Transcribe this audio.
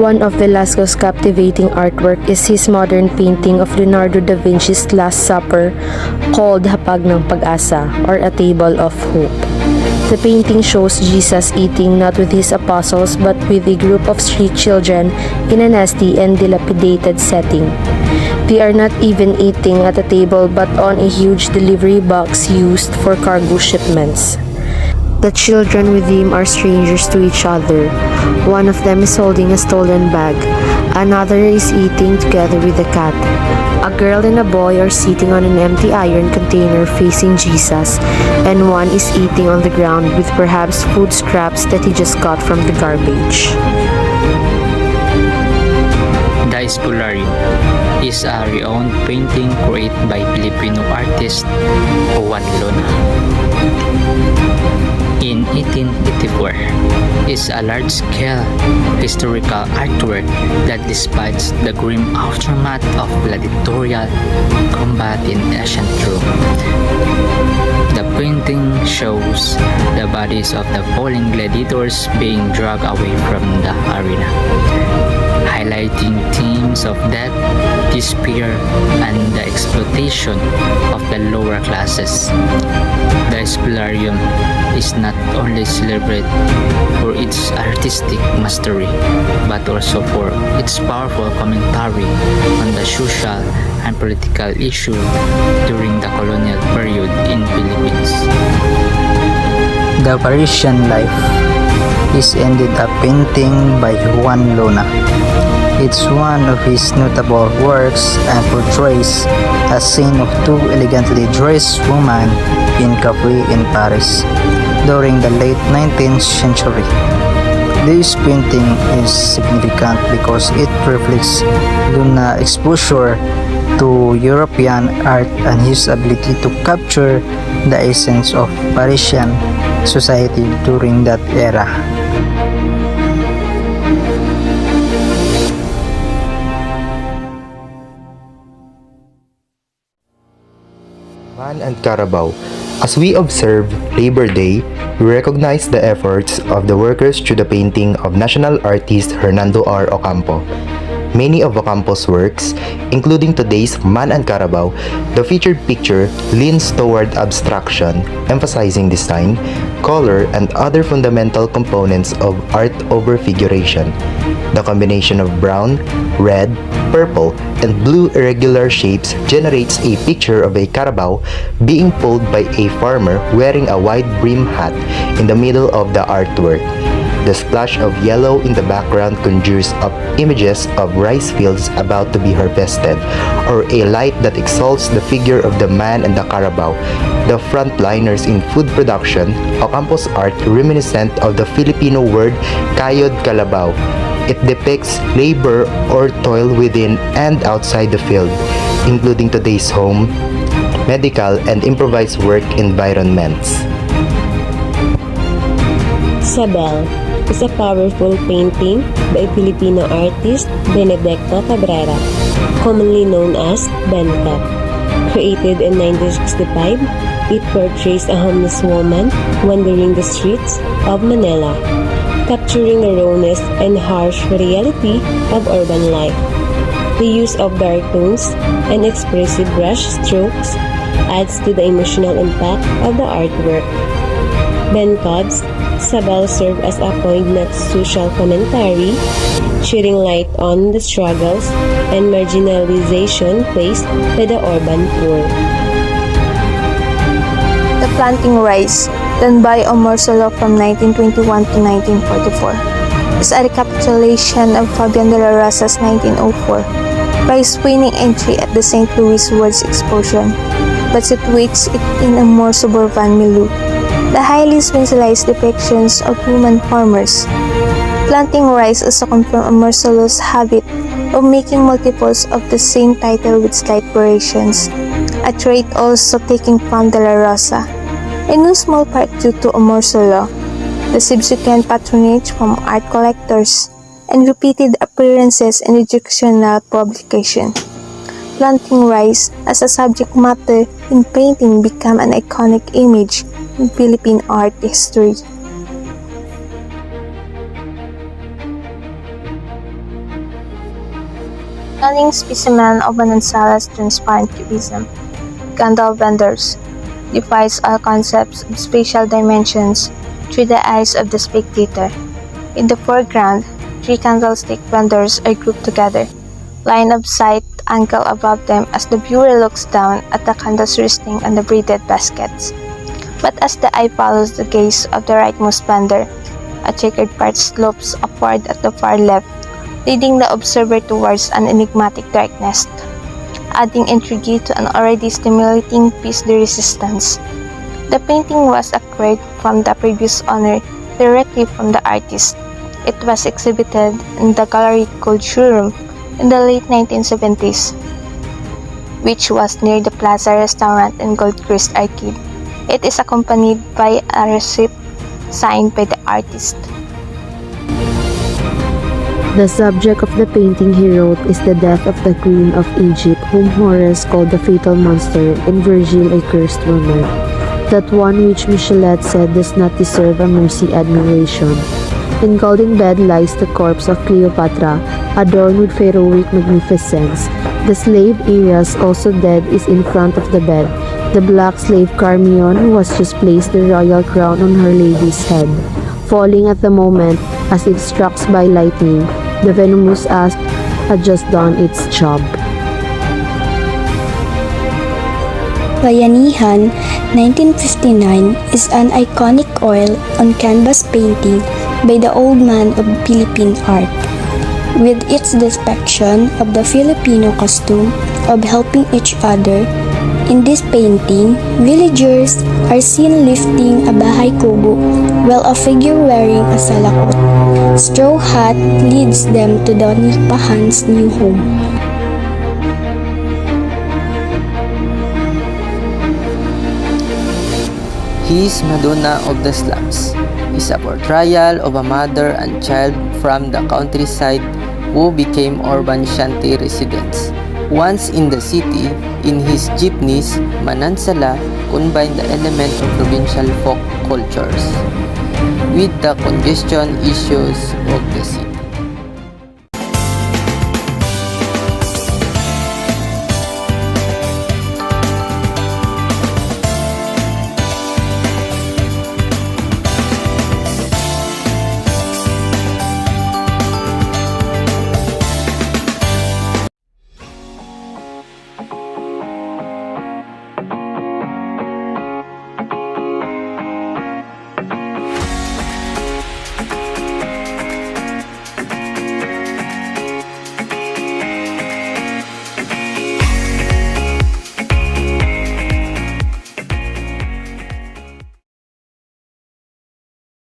One of Velasco's captivating artwork is his modern painting of Leonardo da Vinci's Last Supper called Hapag ng Pag-asa or A Table of Hope. The painting shows Jesus eating not with his apostles but with a group of street children in a nasty and dilapidated setting. They are not even eating at a table but on a huge delivery box used for cargo shipments. The children with him are strangers to each other. One of them is holding a stolen bag. Another is eating together with a cat. A girl and a boy are sitting on an empty iron container facing Jesus, and one is eating on the ground with perhaps food scraps that he just got from the garbage. The Spolarium is a renowned painting created by Filipino artist Juan Luna in 1884. Is a large-scale historical artwork that despises the grim aftermath of gladiatorial combat in ancient Rome. The painting shows the bodies of the fallen gladiators being dragged away from the arena, highlighting themes of death, despair, and the exploitation of the lower classes. The Spolarium is not only celebrated for its artistic mastery, but also for its powerful commentary on the social and political issue during the colonial period in Philippines. The Parisian Life is indeed a painting by Juan Luna. It's one of his notable works and portrays a scene of two elegantly dressed women in cafe in Paris during the late 19th century. This painting is significant because it reflects Luna's exposure to European art and his ability to capture the essence of Parisian society during that era. Man and Carabao. As we observe Labor Day, we recognize the efforts of the workers through the painting of national artist Hernando R. Ocampo. Many of Ocampo's works, including today's Man and Carabao, the featured picture leans toward abstraction, emphasizing design, color, and other fundamental components of art over figuration. The combination of brown, red, purple, and blue irregular shapes generates a picture of a carabao being pulled by a farmer wearing a wide brim hat in the middle of the artwork. The splash of yellow in the background conjures up images of rice fields about to be harvested, or a light that exalts the figure of the man and the carabao, the frontliners in food production. Ocampo's art reminiscent of the Filipino word kayod kalabaw. It depicts labor or toil within and outside the field, including today's home, medical, and improvised work environments. Sabel is a powerful painting by Filipino artist Benedicto Cabrera, commonly known as Benca. Created in 1965, it portrays a homeless woman wandering the streets of Manila, capturing the rawness and harsh reality of urban life. The use of dark tones and expressive brush strokes adds to the emotional impact of the artwork. Benca's Sabel served as a poignant social commentary, shedding light on the struggles and marginalization faced by the urban poor. The Planting Rice, done by Omar Solo from 1921 to 1944, is a recapitulation of Fabian de la Rosa's 1904 prize-winning entry at the St. Louis World's Exposition, but situates it in a more suburban milieu. The highly spatialized depictions of women farmers planting rice also confirm Omar Solo's habit of making multiples of the same title with slight variations, a trait also taken from de la Rosa, in no small part due to Omar Solo, the subsequent patronage from art collectors, and repeated appearances in educational publication. Planting rice as a subject matter in painting became an iconic image in Philippine art history. Stunning specimen of Manansala's transparent cubism. Candle vendors defies all concepts of spatial dimensions through the eyes of the spectator. In the foreground, three candlestick vendors are grouped together, line of sight angle above them as the viewer looks down at the candles resting on the braided baskets. But as the eye follows the gaze of the rightmost vendor, a checkered path slopes upward at the far left, leading the observer towards an enigmatic darkness, adding intrigue to an already stimulating piece de resistance. The painting was acquired from the previous owner directly from the artist. It was exhibited in the gallery called Showroom in the late 1970s, which was near the Plaza Restaurant and Goldcrest Arcade. It is accompanied by a receipt signed by the artist. The subject of the painting he wrote is the death of the Queen of Egypt, whom Horace called the fatal monster and Virgil a cursed woman, that one which Michelet said does not deserve a mercy admiration. In golden bed lies the corpse of Cleopatra, adorned with heroic magnificence. The slave Arias, also dead, is in front of the bed. The black slave Carmion, who has just placed the royal crown on her lady's head, falling at the moment as if struck by lightning. The venomous asp had just done its job. Bayanihan 1959 is an iconic oil on canvas painting by the old man of Philippine art. With its depiction of the Filipino costume of helping each other, in this painting, villagers are seen lifting a bahay kubo while a figure wearing a salakot, straw hat leads them to the Nipahan's new home. His Madonna of the Slums is a portrayal of a mother and child from the countryside who became urban shanty residents. Once in the city, in his jeepneys, Manansala combined the element of provincial folk cultures with the congestion issues of